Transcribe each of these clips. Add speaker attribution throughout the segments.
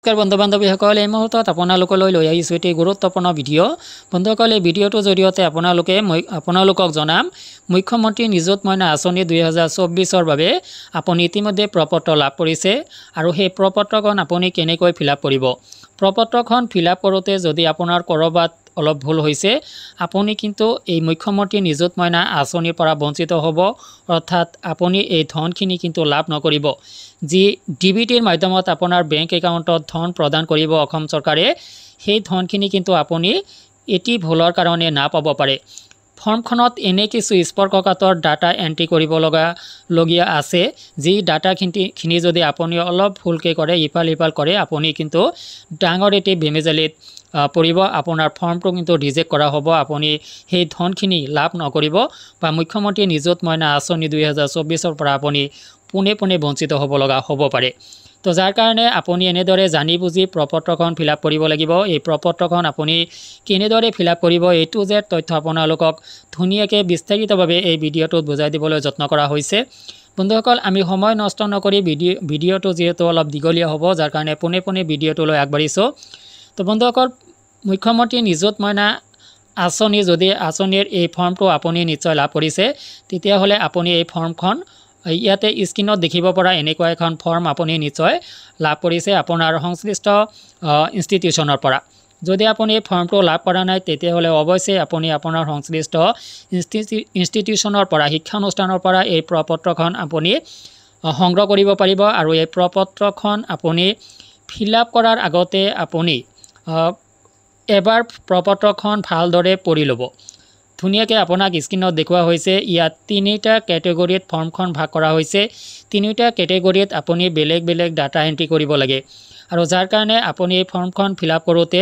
Speaker 1: নমস্কাৰ বন্ধু বান্ধৱীসকল, এই মুহূৰ্তত আপোনালোকলৈ লৈ আহিছোঁ এটি গুৰুত্বপূৰ্ণ ভিডিঅ'। বন্ধুসকল, এই ভিডিঅ'টোৰ জৰিয়তে আপোনালোকক জনাম মুখ্যমন্ত্ৰী নিযুত মইনা আঁচনি 2024ৰ বাবে আপুনি ইতিমধ্যে প্ৰপত্ৰ লাভ কৰিছে আৰু সেই প্ৰপত্ৰখন আপুনি কেনেকৈ ফিলআপ কৰিব। প্ৰপত্ৰখন ফিলআপ কৰোঁতে যদি আপোনাৰ ক'ৰবাত অলপ ভুল হৈছে, আপুনি কিন্তু এই মুখ্যমন্ত্ৰী নিযুত মইনা আঁচনিৰ পৰা বঞ্চিত হ'ব, অৰ্থাৎ আপুনি এই ধনখিনি কিন্তু লাভ নকৰিব। যি ডিবিটিৰ মাধ্যমত আপোনাৰ বেংক একাউণ্টত ধন প্ৰদান কৰিব অসম চৰকাৰে, সেই ধনখিনি কিন্তু আপুনি এটি ভুলৰ কাৰণে নাপাব পাৰে। ফৰ্মখনত এনে কিছু স্পৰ্শকাতৰ ডাটা এণ্ট্ৰি কৰিবলগীয়া আছে, যি ডাটাখিনি যদি আপুনি অলপ ভুলকৈ কৰে, ইফাল সিফাল কৰে, আপুনি কিন্তু ডাঙৰ এটি বেমেজালিত পৰিব। আপোনাৰ ফৰ্মটো কিন্তু ৰিজেক্ট কৰা হ'ব, আপুনি সেই ধনখিনি লাভ নকৰিব বা মুখ্যমন্ত্ৰী নিযুত মইনা আঁচনি 2024ৰ পৰা আপুনি পোনে বঞ্চিত হ'ব পাৰে। তো যাৰ কাৰণে আপুনি এনেদৰে জানি বুজি প্ৰপত্ৰখন ফিলআপ কৰিব লাগিব। এই প্ৰপত্ৰখন আপুনি কেনেদৰে ফিলআপ কৰিব, এইটো যে তথ্য আপোনালোকক ধুনীয়াকৈ বিস্তাৰিতভাৱে এই ভিডিঅ'টোত বুজাই দিবলৈ যত্ন কৰা হৈছে। বন্ধুসকল, আমি সময় নষ্ট নকৰি ভিডিঅ'টো যিহেতু অলপ দীঘলীয়া হ'ব, যাৰ কাৰণে পোনে ভিডিঅ'টোলৈ আগবাঢ়িছোঁ। তো বন্ধুসকল, মুখ্যমন্ত্ৰী নিযুত মইনা আঁচনি যদি আঁচনিৰ এই ফৰ্মটো আপুনি নিশ্চয় লাভ কৰিছে, তেতিয়াহ'লে আপুনি এই ফৰ্মখন ইয়াতে স্ক্ৰীনত দেখিব পৰা এনেকুৱা এখন ফৰ্ম আপুনি নিশ্চয় লাভ কৰিছে আপোনাৰ সংশ্লিষ্ট ইনষ্টিটিউশ্যনৰ পৰা। যদি আপুনি এই ফৰ্মটো লাভ কৰা নাই, তেতিয়াহ'লে অৱশ্যেই আপুনি আপোনাৰ সংশ্লিষ্ট ইনষ্টিটিউশ্যনৰ পৰা, শিক্ষানুষ্ঠানৰ পৰা এই প্ৰপত্ৰখন আপুনি সংগ্ৰহ কৰিব পাৰিব। আৰু এই প্ৰপত্ৰখন আপুনি ফিলআপ কৰাৰ আগতে আপুনি এবাৰ প্ৰপত্ৰখন ভালদৰে পঢ়ি ল'ব। ধুনীয়াকৈ আপোনাক স্ক্ৰীনত দেখুওৱা হৈছে, ইয়াত 3টা কেটেগৰীত ফৰ্মখন ভাগ কৰা হৈছে। 3টা কেটেগৰীত আপুনি বেলেগ ডাটা এণ্ট্ৰি কৰিব লাগে। আৰু যাৰ কাৰণে আপুনি এই ফৰ্মখন ফিলআপ কৰোঁতে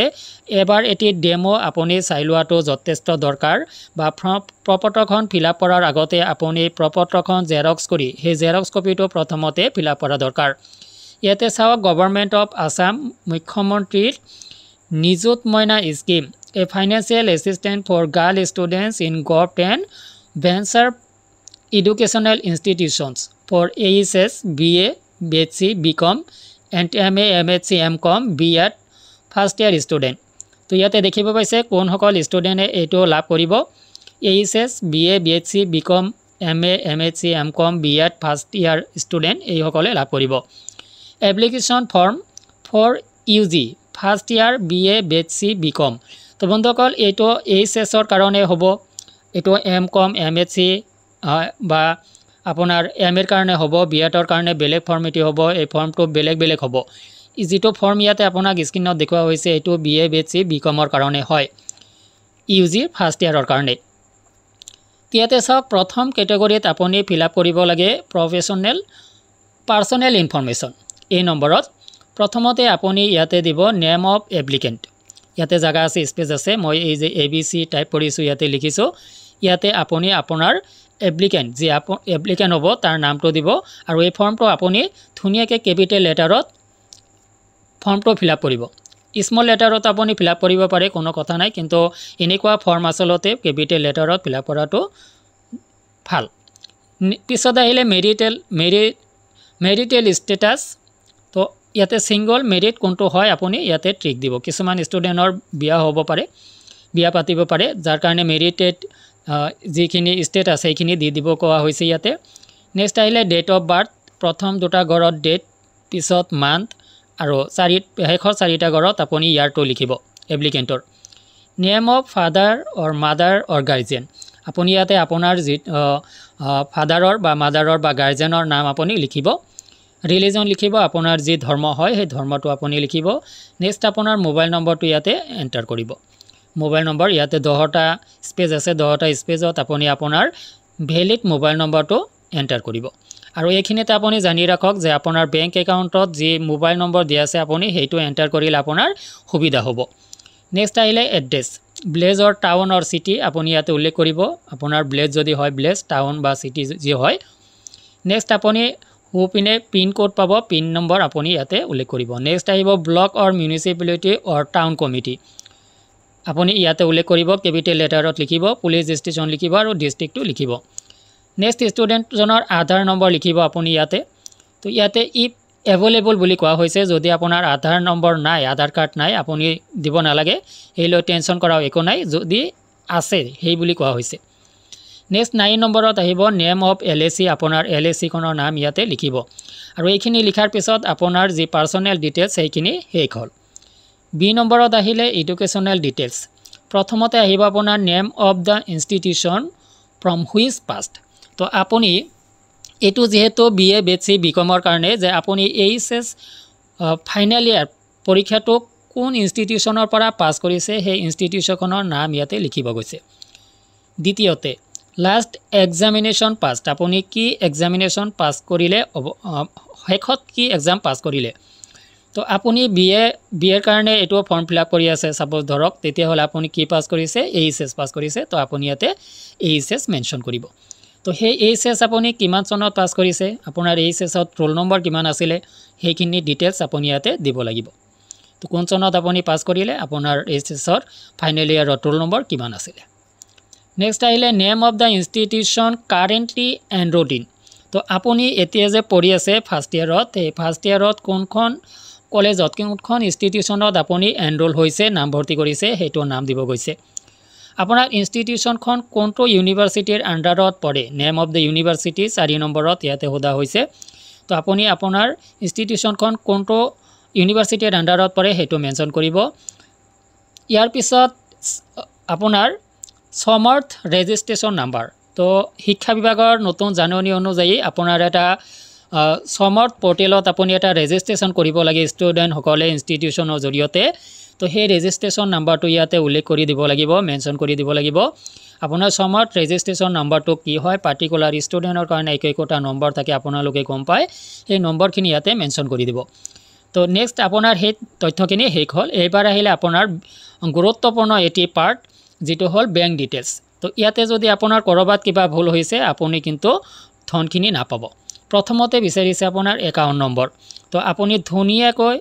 Speaker 1: এবাৰ এটি ডেমো আপুনি চাই লোৱাটো যথেষ্ট দৰকাৰ। বা প্ৰপত্ৰখন ফিলআপ কৰাৰ আগতে আপুনি প্ৰপত্ৰখন জেৰক্স কৰি সেই জেৰক্স কপিটো প্ৰথমতে ফিলআপ কৰা দৰকাৰ। ইয়াতে চাওক, গভৰ্ণমেণ্ট অফ আছাম মুখ্যমন্ত্ৰীৰ নিযুত মইনা scheme, a financial assistance for girl students in gov and venture educational institutions for AHS, BA, BSc, BCom and MA, MSc, MCom, B.Ed first year student. তো ইয়াতে দেখিব পাইছে কোনসকল ষ্টুডেণ্টে এইটো লাভ কৰিব। AHS, BA, BSc, BCom, MA, MSc, MCom, B.Ed first year student এইসকলে লাভ কৰিব। Application form for UG first year BA, BSc, BCom। তো বন্ধুসকল, এইটো AHSৰ কাৰণে হ'ব, এইটো MCom, MSc বা আপোনাৰ MAৰ কাৰণে হ'ব, B.Edৰ কাৰণে বেলেগ ফৰ্ম এটি হ'ব। এই ফৰ্মটো বেলেগ হ'ব। যিটো ফৰ্ম ইয়াতে আপোনাক স্ক্ৰীনত দেখুওৱা হৈছে, এইটো BA, BSc, BComৰ কাৰণে হয়, UG ফাৰ্ষ্ট ইয়াৰৰ কাৰণে। ইয়াতে চাওক, প্ৰথম কেটেগৰীত আপুনি ফিলআপ কৰিব লাগে পাৰ্চনেল ইনফৰমেশ্যন। এই নম্বৰত প্ৰথমতে আপুনি ইয়াতে দিব নেম অফ এপ্লিকেণ্ট। ইয়াতে জাগা আছে, স্পেচ আছে, মই এই যে ABC টাইপ কৰিছোঁ ইয়াতে লিখিছোঁ। ইয়াতে আপুনি আপোনাৰ এপ্লিকেণ্ট, যি এপ্লিকেণ্ট হ'ব তাৰ নামটো দিব। আৰু এই ফৰ্মটো আপুনি ধুনীয়াকৈ কেপিটেল লেটাৰত ফৰ্মটো ফিলআপ কৰিব। স্মল লেটাৰত আপুনি ফিলআপ কৰিব পাৰে, কোনো কথা নাই, কিন্তু এনেকুৱা ফৰ্ম আচলতে কেপিটেল লেটাৰত ফিলআপ কৰাটো ভাল। পিছত আহিলে মেৰিটেল ষ্টেটাছ। তো ইয়াতে ছিংগল মেৰিট কোনটো হয় আপুনি ইয়াতে ট্ৰিক দিব। কিছুমান ষ্টুডেণ্টৰ বিয়া হ'ব পাৰে, বিয়া পাতিব পাৰে, যাৰ কাৰণে মেৰিটেড যিখিনি ষ্টেট আছে সেইখিনি দি দিব কোৱা হৈছে ইয়াতে। নেক্সট আহিলে ডেট অফ বাৰ্থ, প্ৰথম 2টা ঘৰত ডেট, পিছত মান্থ, আৰু শেষৰ 4টা ঘৰত আপুনি ইয়াৰটো লিখিব এপ্লিকেণ্টৰ। Name of father or mother or guardian, আপুনি ইয়াতে আপোনাৰ যি ফাদাৰৰ বা মাদাৰৰ বা গাৰ্জেনৰ নাম আপুনি লিখিব। ৰিলিজন লিখিব, আপোনাৰ যি ধৰ্ম হয় সেই ধৰ্মটো আপুনি লিখিব। নেক্সট আপোনাৰ মোবাইল নম্বৰটো ইয়াতে এণ্টাৰ কৰিব। মোবাইল নম্বৰ ইয়াতে 10টা স্পেচ আছে, 10টা স্পেচত আপুনি আপোনাৰ ভেলিড মোবাইল নম্বৰটো এণ্টাৰ কৰিব। আৰু এইখিনিতে আপুনি জানি ৰাখক যে আপোনাৰ বেংক একাউণ্টত যি মোবাইল নম্বৰ দিয়া আছে আপুনি সেইটো এণ্টাৰ কৰিলে আপোনাৰ সুবিধা হ'ব। নেক্সট আহিলে এড্ৰেছ, ভিলেজ অৰ টাউন অৰ চিটি আপুনি ইয়াতে উল্লেখ কৰিব। আপোনাৰ ভিলেজ যদি হয় ভিলেজ, টাউন বা চিটি যি হয়। নেক্সট আপুনি পিনে পিন কোড পাব, পিন নম্বৰ আপুনি ইয়াতে উল্লেখ কৰিব। নেক্সট আহিব ব্লক অৰ মিউনিচিপেলিটি অৰ টাউন কমিটি, আপুনি ইয়াতে উল্লেখ কৰিব, কেপিটেল লেটাৰত লিখিব, পুলিচ ষ্টেচন লিখিব আৰু ডিষ্ট্ৰিক্টটো লিখিব। নেক্সট ষ্টুডেণ্টজনৰ আধাৰ নম্বৰ লিখিব আপুনি ইয়াতে। তো ইয়াতে ইফ এভেইলেবল বুলি কোৱা হৈছে। যদি আপোনাৰ আধাৰ নম্বৰ নাই, আধাৰ কাৰ্ড নাই, আপুনি দিব নালাগে, এই লৈ টেনশ্যন কৰাও একো নাই। যদি আছে সেই বুলি কোৱা হৈছে। নেক্সট 9 নম্বৰত আহিব নেম অফ LAC, আপোনাৰ LACখনৰ নাম ইয়াতে লিখিব। আৰু এইখিনি লিখাৰ পিছত আপোনাৰ যি পাৰ্চনেল ডিটেইলছ সেইখিনি শেষ হ'ল। বি নম্বৰত আহিলে এডুকেশ্যনেল ডিটেইলছ। প্ৰথমতে আহিব আপোনাৰ name of the institution from which passed. তো আপুনি এইটো যিহেতু BA BSc BCom কাৰণে যে আপুনি HS ফাইনেল ইয়াৰ পৰীক্ষাটো কোন ইনষ্টিটিউশ্যনৰ পৰা পাছ কৰিছে সেই ইনষ্টিটিউশ্যনৰ নাম ইয়াতে লিখিব গৈছে। দ্বিতীয়তে লাষ্ট এক্সামিনেশ্যন পাছ, আপুনি কি এক্সামিনেশ্যন পাছ কৰিলে, শেষত কি এক্সাম পাছ কৰিলে। তো আপুনি BA কাৰণে এইটো ফৰ্ম ফিল আপ কৰি আছে সাপোজ ধৰক, তেতিয়াহ'লে আপুনি কি পাছ কৰিছে, HS পাছ কৰিছে। তো আপুনি ইয়াতে HS মেনশ্যন কৰিব। তো সেই HS আপুনি কিমান চনত পাছ কৰিছে, আপোনাৰ HSত ৰোল নম্বৰ কিমান আছিলে, সেইখিনি ডিটেইলছ আপুনি ইয়াতে দিব লাগিব। তো কোন চনত আপুনি পাছ কৰিলে, আপোনাৰ HSৰ ফাইনেল ইয়াৰত ৰোল নম্বৰ কিমান আছিলে। নেক্সট আহিলে name of the institution currently enrolled in. তো আপুনি এতিয়া যে পঢ়ি আছে ফাৰ্ষ্ট ইয়াৰত, এই ফাৰ্ষ্ট ইয়াৰত কোনখন কলেজত, কোনখন ইনষ্টিটিউশ্যনত আপুনি এনৰোল হৈছে, নামভৰ্তি কৰিছে, সেইটো নাম দিব গৈছে। আপোনাৰ ইনষ্টিটিউশ্যনখন কোনটো ইউনিভাৰ্চিটিৰ আণ্ডাৰত পৰে, নেম অফ দ্য ইউনিভাৰ্চিটি 4 নম্বৰত ইয়াতে সোধা হৈছে। তো আপুনি আপোনাৰ ইনষ্টিটিউশ্যনখন কোনটো ইউনিভাৰ্চিটিৰ আণ্ডাৰত পৰে সেইটো মেনশ্যন কৰিব। ইয়াৰ পিছত আপোনাৰ সমৰ্থ ৰেজিষ্ট্ৰেশ্যন নাম্বাৰ। তো শিক্ষা বিভাগৰ নতুন জাননী অনুযায়ী আপোনাৰ এটা সমৰ্থ পৰ্টেলত আপুনি এটা ৰেজিষ্ট্ৰেশ্যন কৰিব লাগে ষ্টুডেণ্টসকলে ইনষ্টিটিউশ্যনৰ জৰিয়তে। তো সেই ৰেজিষ্ট্ৰেশ্যন নাম্বাৰটো ইয়াতে উল্লেখ কৰি দিব লাগিব, মেনশ্যন কৰি দিব লাগিব। আপোনাৰ সমৰ্থ ৰেজিষ্ট্ৰেশ্যন নাম্বাৰটো কি হয়, পাৰ্টিকুলাৰ ষ্টুডেণ্টৰ কাৰণে একোটা নম্বৰ থাকে, আপোনালোকে গম পায়, সেই নম্বৰখিনি ইয়াতে মেনশ্যন কৰি দিব। তো নেক্সট আপোনাৰ সেই তথ্যখিনি শেষ হ'ল। এইবাৰ আহিলে আপোনাৰ গুৰুত্বপূৰ্ণ এটি পাৰ্ট, যিটো হ'ল বেংক ডিটেইলছ। তো ইয়াতে যদি আপোনাৰ ক'ৰবাত কিবা ভুল হৈছে, আপুনি কিন্তু ধনখিনি নাপাব। প্ৰথমতে বিচাৰিছে আপোনাৰ একাউণ্ট নম্বৰ। তো আপুনি ধুনীয়াকৈ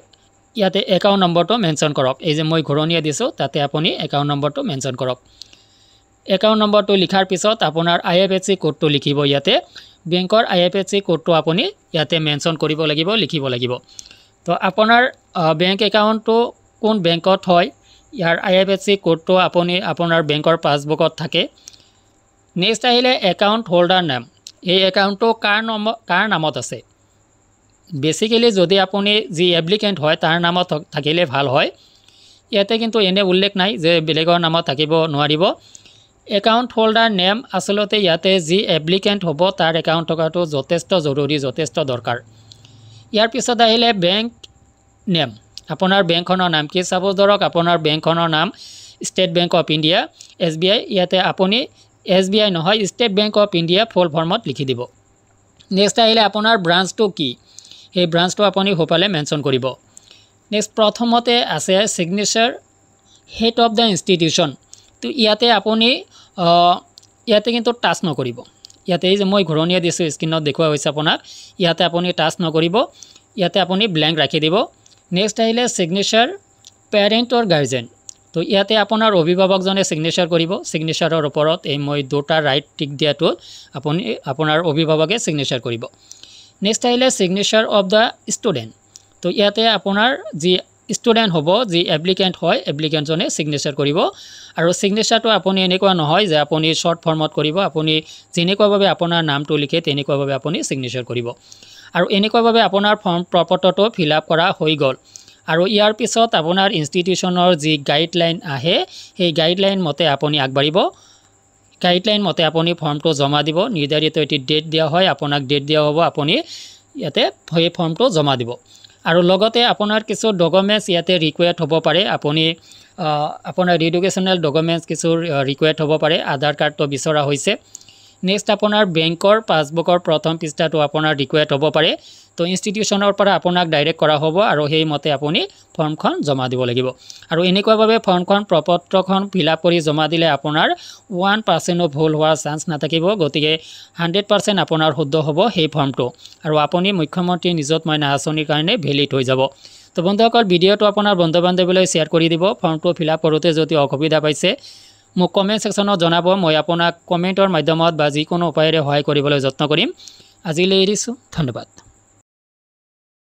Speaker 1: ইয়াতে একাউণ্ট নম্বৰটো মেনশ্যন কৰক। এই যে মই ঘূৰণীয়া দিছোঁ, তাতে আপুনি একাউণ্ট নম্বৰটো মেনশ্যন কৰক। একাউণ্ট নম্বৰটো লিখাৰ পিছত আপোনাৰ IFSC কোডটো লিখিব। ইয়াতে বেংকৰ IFSC কোডটো আপুনি ইয়াতে মেনশ্যন কৰিব লাগিব, লিখিব লাগিব। তো আপোনাৰ বেংক একাউণ্টটো কোন বেংকত হয়, ইয়াৰ IFSC কোডটো আপুনি আপোনাৰ বেংকৰ পাছবুকত থাকে। নেক্সট আহিলে একাউণ্ট হোল্ডাৰ নাম। এই একাউণ্টটো কাৰ নামত আছে। বেচিকেলি যদি আপুনি যি এপ্লিকেণ্ট হয় তাৰ নামত থাকিলে ভাল হয়। ইয়াতে কিন্তু এনে উল্লেখ নাই যে বেলেগৰ নামত থাকিব নোৱাৰিব। একাউণ্ট হোল্ডাৰ নেম আচলতে ইয়াতে যি এপ্লিকেণ্ট হ'ব তাৰ একাউণ্ট থকাটো যথেষ্ট জৰুৰী, যথেষ্ট দৰকাৰ। ইয়াৰ পিছত আহিলে বেংক নেম, আপোনাৰ বেংকখনৰ নাম কি। চাপোজ ধৰক আপোনাৰ বেংকখনৰ নাম state bank of India SBI, ইয়াতে আপুনি SBI নহয় ষ্টেট বেংক অফ ইণ্ডিয়া ফুল ফৰ্মত লিখি দিব। নেক্সট আহিলে আপোনাৰ ব্ৰাঞ্চটো কি, সেই ব্ৰাঞ্চটো আপুনি সোঁফালে মেনশ্যন কৰিব। নেক্সট প্ৰথমতে আছে signature head of the institution. তো ইয়াতে আপুনি ইয়াতে কিন্তু টাচ নকৰিব। ইয়াতে এই যে মই ঘূৰণীয়া দিছোঁ স্ক্ৰীনত দেখুওৱা হৈছে আপোনাক, ইয়াতে আপুনি টাচ নকৰিব, ইয়াতে আপুনি ব্লেংক ৰাখি দিব। নেক্সট আহিলে ছিগনেচাৰ পেৰেণ্ট অৰ গাৰ্জেন। তো ইয়াতে আপোনাৰ অভিভাৱকজনে ছিগনেচাৰ কৰিব। ছিগনেচাৰৰ ওপৰত এই মই দুটা ৰাইট টিক দিয়াটো আপুনি আপোনাৰ অভিভাৱকে ছিগনেচাৰ কৰিব। নেক্সট আহিলে ছিগনেচাৰ অফ দ্য ষ্টুডেণ্ট। তো ইয়াতে আপোনাৰ যি ষ্টুডেণ্ট হ'ব, যি এপ্লিকেণ্ট হয়, এপ্লিকেণ্টজনে ছিগনেচাৰ কৰিব। আৰু ছিগনেচাৰটো আপুনি এনেকুৱা নহয় যে আপুনি শ্বৰ্ট ফৰ্মত কৰিব, আপুনি যেনেকুৱাভাৱে আপোনাৰ নামটো লিখে তেনেকুৱাভাৱে আপুনি ছিগনেচাৰ কৰিব। আৰু এনেকুৱাভাৱে আপোনাৰ ফৰ্ম পত্ৰটো ফিল আপ কৰা হৈ গ'ল। আৰু ইয়াৰ পিছত আপোনাৰ ইনষ্টিটিউশ্যনৰ যি গাইডলাইন আহে, সেই গাইডলাইন মতে আপুনি আগবাঢ়িব। গাইডলাইন মতে আপুনি ফৰ্মটো জমা দিব। নিৰ্ধাৰিত এটি ডেট দিয়া হয়, আপোনাক ডেট দিয়া হ'ব, আপুনি ইয়াতে সেই ফৰ্মটো জমা দিব। আৰু লগতে আপোনাৰ কিছু ডকুমেণ্টছ ইয়াতে ৰিকুৱাৰ্ড হ'ব পাৰে। আপুনি আপোনাৰ এডুকেশ্যনেল ডকুমেণ্টছ কিছু ৰিকুৱাৰ্ড হ'ব পাৰে। আধাৰ কাৰ্ডটো বিচৰা হৈছে। নেক্সট আপোনাৰ বেংকৰ পাছবুকৰ প্ৰথম পৃষ্ঠাটো আপোনাৰ ৰিকুৱাৰ্ড হ'ব পাৰে। তো ইনষ্টিটিউশ্যনৰ পৰা আপোনাক ডাইৰেক্ট কৰা হ'ব আৰু সেইমতে আপুনি ফৰ্মখন জমা দিব লাগিব। আৰু এনেকুৱাভাৱে ফৰ্মখন পত্ৰখন ফিল আপ কৰি জমা দিলে আপোনাৰ 1% ভুল হোৱাৰ চান্স নাথাকিব। গতিকে 100% আপোনাৰ শুদ্ধ হ'ব সেই ফৰ্মটো, আৰু আপুনি মুখ্যমন্ত্ৰী নিযুত মইনা আঁচনিৰ কাৰণে ভেলিড হৈ যাব। তো বন্ধুসকল, ভিডিঅ'টো আপোনাৰ বন্ধু বান্ধৱীলৈ শ্বেয়াৰ কৰি দিব। ফৰ্মটো ফিল আপ কৰোঁতে যদি অসুবিধা পাইছে মোক কমেণ্ট ছেকশ্যনত জনাব। মই আপোনাক কমেণ্টৰ মাধ্যমত বা যিকোনো উপায়েৰে সহায় কৰিবলৈ যত্ন কৰিম। আজিলৈ এৰিছোঁ, ধন্যবাদ।